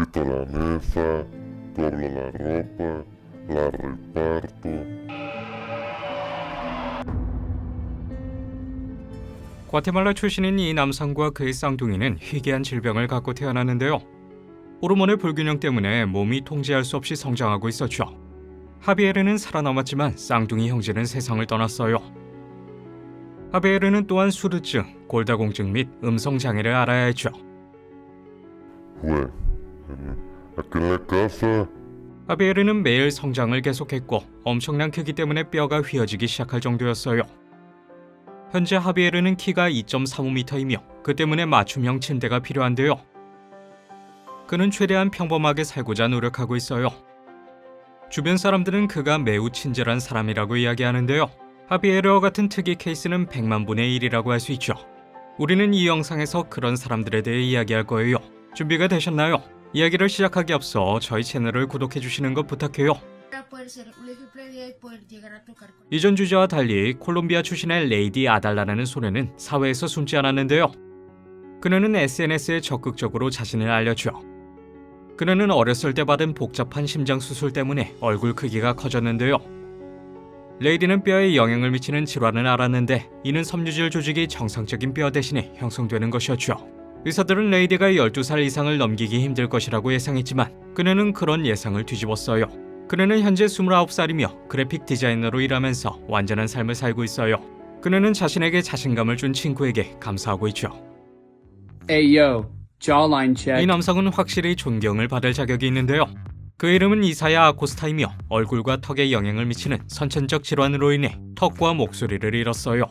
quito la mesa, doblo la ropa, la reparto. 과테말라 출신인 이 남성과 그의 쌍둥이는 희귀한 질병을 갖고 태어났는데요. 호르몬의 불균형 때문에 몸이 통제할 수 없이 성장하고 있었죠. 하비에르는 살아남았지만 쌍둥이 형제는 세상을 떠났어요. 하비에르는 또한 수르증, 골다공증 및 음성장애를 앓아야 했죠. Fue aquí en la casa. 하비에르는 매일 성장을 계속했고 엄청난 크기 때문에 뼈가 휘어지기 시작할 정도였어요. 현재 하비에르는 키가 2.35m이며 그 때문에 맞춤형 침대가 필요한데요. 그는 최대한 평범하게 살고자 노력하고 있어요. 주변 사람들은 그가 매우 친절한 사람이라고 이야기하는데요. 하비에르와 같은 특이 케이스는 100만 분의 1이라고 할 수 있죠. 우리는 이 영상에서 그런 사람들에 대해 이야기할 거예요. 준비가 되셨나요? 이야기를 시작하기 앞서 저희 채널을 구독해 주시는 것 부탁해요. 이전 주제와 달리 콜롬비아 출신의 레이디 아달라라는 소녀는 사회에서 숨지 않았는데요. 그녀는 SNS에 적극적으로 자신을 알렸죠. 그녀는 어렸을 때 받은 복잡한 심장 수술 때문에 얼굴 크기가 커졌는데요. 레이디는 뼈에 영향을 미치는 질환을 앓았는데 이는 섬유질 조직이 정상적인 뼈 대신에 형성되는 것이었죠. 의사들은 레이디가 12살 이상을 넘기기 힘들 것이라고 예상했지만 그녀는 그런 예상을 뒤집었어요. 그녀는 현재 29살이며 그래픽 디자이너로 일하면서 완전한 삶을 살고 있어요. 그녀는 자신에게 자신감을 준 친구에게 감사하고 있죠. Hey yo, jawline check. 이 남성은 확실히 존경을 받을 자격이 있는데요. 그의 이름은 이사야 아코스타이며 얼굴과 턱에 영향을 미치는 선천적 질환으로 인해 턱과 목소리를 잃었어요.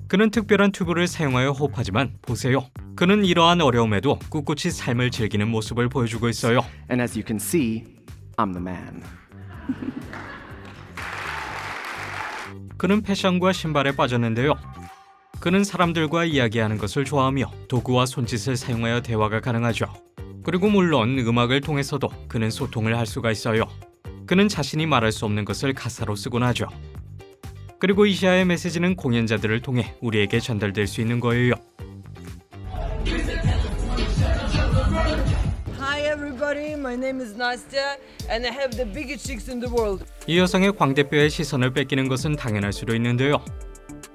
그는 특별한 튜브를 사용하여 호흡하지만 보세요. 그는 이러한 어려움에도 꿋꿋이 삶을 즐기는 모습을 보여주고 있어요. And as you can see, I'm the man. 그는 패션과 신발에 빠졌는데요. 그는 사람들과 이야기하는 것을 좋아하며 도구와 손짓을 사용하여 대화가 가능하죠. 그리고 물론 음악을 통해서도 그는 소통을 할 수가 있어요. 그는 자신이 말할 수 없는 것을 가사로 쓰곤 하죠. 그리고 이시아의 메시지는 공연자들을 통해 우리에게 전달될 수 있는 거예요. Hi everybody, my name is Nastya and I have the biggest chicks in the world. 이 여성의 광대뼈의 시선을 뺏기는 것은 당연할 수도 있는데요.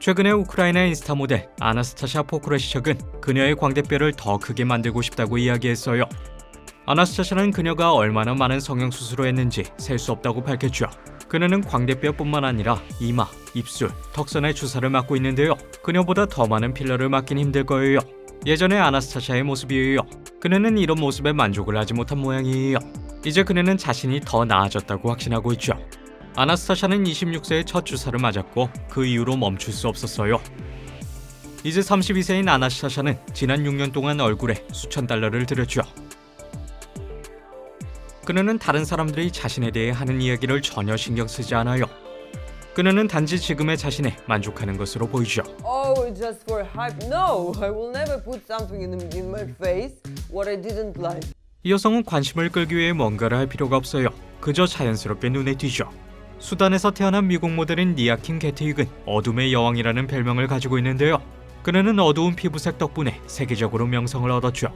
최근에 우크라이나 인스타 모델 아나스타샤 포크레시척은 그녀의 광대뼈를 더 크게 만들고 싶다고 이야기했어요. 아나스타샤는 그녀가 얼마나 많은 성형수술을 했는지 셀 수 없다고 밝혔죠. 그녀는 광대뼈뿐만 아니라 이마, 입술, 턱선에 주사를 맞고 있는데요. 그녀보다 더 많은 필러를 맞긴 힘들 거예요. 예전의 아나스타샤의 모습이에요. 그녀는 이런 모습에 만족을 하지 못한 모양이에요. 이제 그녀는 자신이 더 나아졌다고 확신하고 있죠. 아나스타샤는 26세에 첫 주사를 맞았고 그 이후로 멈출 수 없었어요. 이제 32세인 아나스타샤는 지난 6년 동안 얼굴에 수천 달러를 들였죠. 그녀는 다른 사람들이 자신에 대해 하는 이야기를 전혀 신경 쓰지 않아요. 그녀는 단지 지금의 자신에 만족하는 것으로 보이죠. Oh, it's just for hype. No, I will never put something in my face what I didn't like. 이 여성은 관심을 끌기 위해 뭔가를 할 필요가 없어요. 그저 자연스럽게 눈에 띄죠. 수단에서 태어난 미국 모델인 니아킨 게트윅은 어둠의 여왕이라는 별명을 가지고 있는데요. 그녀는 어두운 피부색 덕분에 세계적으로 명성을 얻었죠.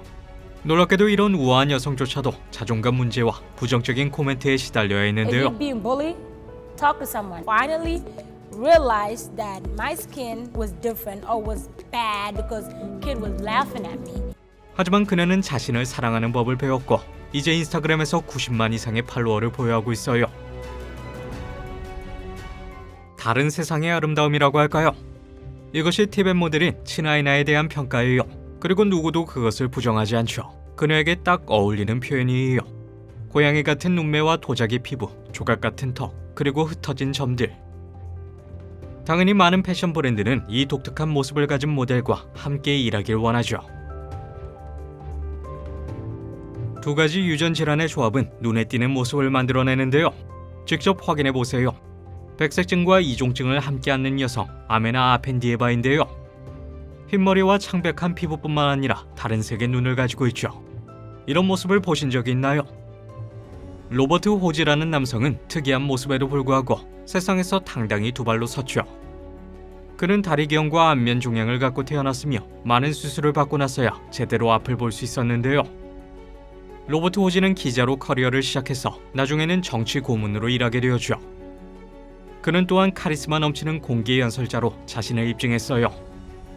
놀랍게도 이런 우아한 여성조차도 자존감 문제와 부정적인 코멘트에 시달려야 If 했는데요. you're being bullied, talk to someone. Finally realized that my skin was different or was bad because kid was laughing at me. 하지만 그녀는 자신을 사랑하는 법을 배웠고 이제 인스타그램에서 90만 이상의 팔로워를 보유하고 있어요. 다른 세상의 아름다움이라고 할까요? 이것이 티벳 모델인 친아이나에 대한 평가예요. 그리고 누구도 그것을 부정하지 않죠. 그녀에게 딱 어울리는 표현이에요. 고양이 같은 눈매와 도자기 피부, 조각 같은 턱, 그리고 흩어진 점들. 당연히 많은 패션 브랜드는 이 독특한 모습을 가진 모델과 함께 일하길 원하죠. 두 가지 유전 질환의 조합은 눈에 띄는 모습을 만들어내는데요. 직접 확인해 보세요. 백색증과 이종증을 함께 앓는 여성 아메나 아펜디에바인데요. 흰머리와 창백한 피부뿐만 아니라 다른 색의 눈을 가지고 있죠. 이런 모습을 보신 적이 있나요? 로버트 호지라는 남성은 특이한 모습에도 불구하고 세상에서 당당히 두 발로 섰죠. 그는 다리경과 안면 종양을 갖고 태어났으며 많은 수술을 받고 나서야 제대로 앞을 볼 수 있었는데요. 로버트 호지는 기자로 커리어를 시작해서 나중에는 정치 고문으로 일하게 되었죠. 그는 또한 카리스마 넘치는 공기 연설자로 자신을 입증했어요.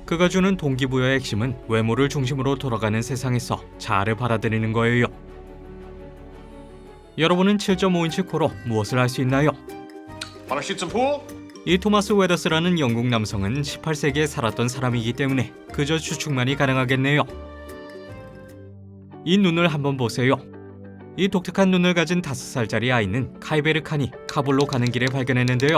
그가 주는 동기부여의 핵심은 외모를 중심으로 돌아가는 세상에서 자아를 받아들이는 거예요. 여러분은 7.5인치 코로 무엇을 할 수 있나요? Wanna shoot some pool? 이 토마스 웨더스라는 영국 남성은 18세기에 살았던 사람이기 때문에 그저 추측만이 가능하겠네요. 이 눈을 한번 보세요. 이 독특한 눈을 가진 5살짜리 아이는 카이베르 칸이 카불로 가는 길에 발견했는데요.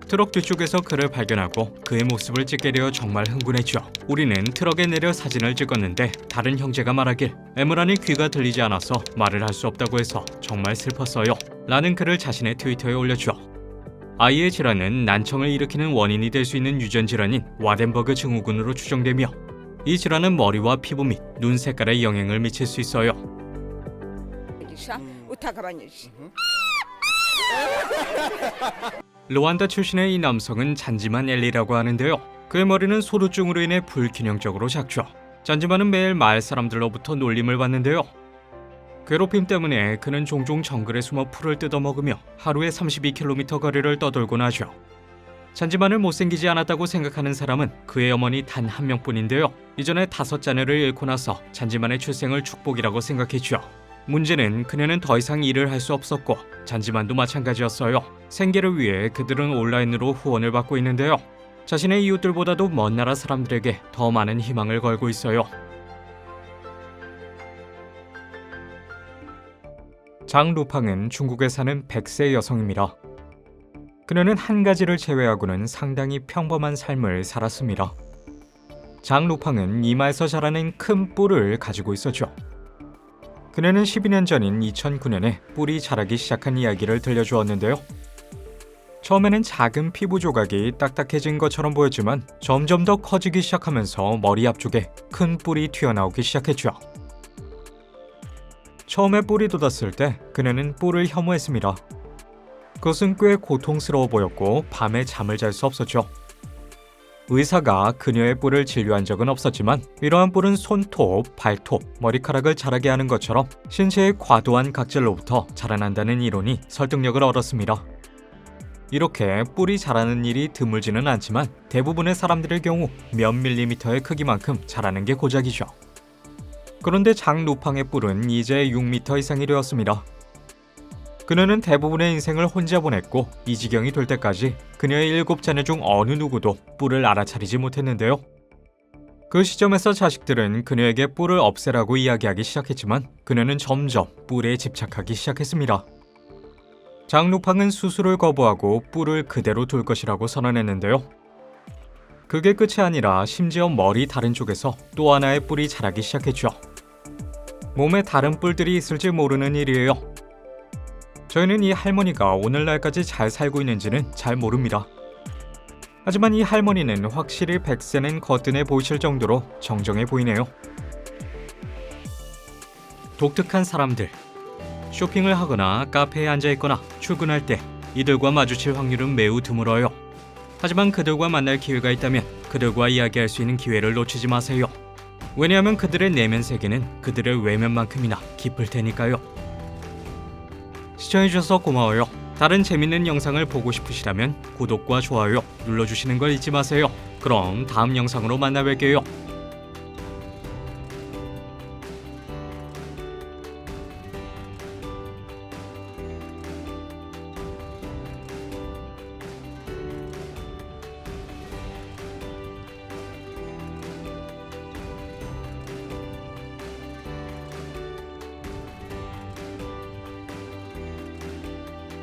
트럭 뒤쪽에서 그를 발견하고 그의 모습을 찍게 되어 정말 흥분했죠. 우리는 트럭에 내려 사진을 찍었는데 다른 형제가 말하길 에메란이 귀가 들리지 않아서 말을 할 수 없다고 해서 정말 슬펐어요. 라는 글을 자신의 트위터에 올렸죠. 아이의 질환은 난청을 일으키는 원인이 될 수 있는 유전 질환인 와덴버그 증후군으로 추정되며 이 질환은 머리와 피부 및 눈 색깔에 영향을 미칠 수 있어요. 르완다 출신의 이 남성은 잔지만 엘리라고 하는데요. 그의 머리는 소두증으로 인해 불균형적으로 작죠. 잔지만은 매일 마을 사람들로부터 놀림을 받는데요. 괴롭힘 때문에 그는 종종 정글에 숨어 풀을 뜯어먹으며 하루에 32km 거리를 떠돌곤 하죠. 잔지만을 못생기지 않았다고 생각하는 사람은 그의 어머니 단 한 명뿐인데요. 이전에 5자녀를 잃고 나서 잔지만의 출생을 축복이라고 생각했죠. 문제는 그녀는 더 이상 일을 할 수 없었고 잔지만도 마찬가지였어요. 생계를 위해 그들은 온라인으로 후원을 받고 있는데요. 자신의 이웃들보다도 먼 나라 사람들에게 더 많은 희망을 걸고 있어요. 장 루팡은 중국에 사는 100세 여성입니다. 그녀는 한 가지를 제외하고는 상당히 평범한 삶을 살았습니다. 장 루팡은 이마에서 자라는 큰 뿔을 가지고 있었죠. 그녀는 12년 전인 2009년에 뿔이 자라기 시작한 이야기를 들려주었는데요. 처음에는 작은 피부 조각이 딱딱해진 것처럼 보였지만 점점 더 커지기 시작하면서 머리 앞쪽에 큰 뿔이 튀어나오기 시작했죠. 처음에 뿔이 돋았을 때 그녀는 뿔을 혐오했습니다. 그것은 꽤 고통스러워 보였고 밤에 잠을 잘 수 없었죠. 의사가 그녀의 뿔을 진료한 적은 없었지만 이러한 뿔은 손톱, 발톱, 머리카락을 자라게 하는 것처럼 신체의 과도한 각질로부터 자라난다는 이론이 설득력을 얻었습니다. 이렇게 뿔이 자라는 일이 드물지는 않지만 대부분의 사람들의 경우 몇 밀리미터의 크기만큼 자라는 게 고작이죠. 그런데 장 루팡의 뿔은 이제 6m 이상이 되었습니다. 그녀는 대부분의 인생을 혼자 보냈고 이 지경이 될 때까지 그녀의 7자녀 중 어느 누구도 뿔을 알아차리지 못했는데요. 그 시점에서 자식들은 그녀에게 뿔을 없애라고 이야기하기 시작했지만 그녀는 점점 뿔에 집착하기 시작했습니다. 장 루팡은 수술을 거부하고 뿔을 그대로 둘 것이라고 선언했는데요. 그게 끝이 아니라 심지어 머리 다른 쪽에서 또 하나의 뿔이 자라기 시작했죠. 몸에 다른 뿔들이 있을지 모르는 일이에요. 저희는 이 할머니가 오늘날까지 잘 살고 있는지는 잘 모릅니다. 하지만 이 할머니는 확실히 100세는 거뜬해 보이실 정도로 정정해 보이네요. 독특한 사람들. 쇼핑을 하거나 카페에 앉아있거나 출근할 때 이들과 마주칠 확률은 매우 드물어요. 하지만 그들과 만날 기회가 있다면 그들과 이야기할 수 있는 기회를 놓치지 마세요. 왜냐하면 그들의 내면 세계는 그들의 외면만큼이나 깊을 테니까요. 시청해주셔서 고마워요. 다른 재밌는 영상을 보고 싶으시다면 구독과 좋아요 눌러주시는 걸 잊지 마세요. 그럼 다음 영상으로 만나 뵐게요.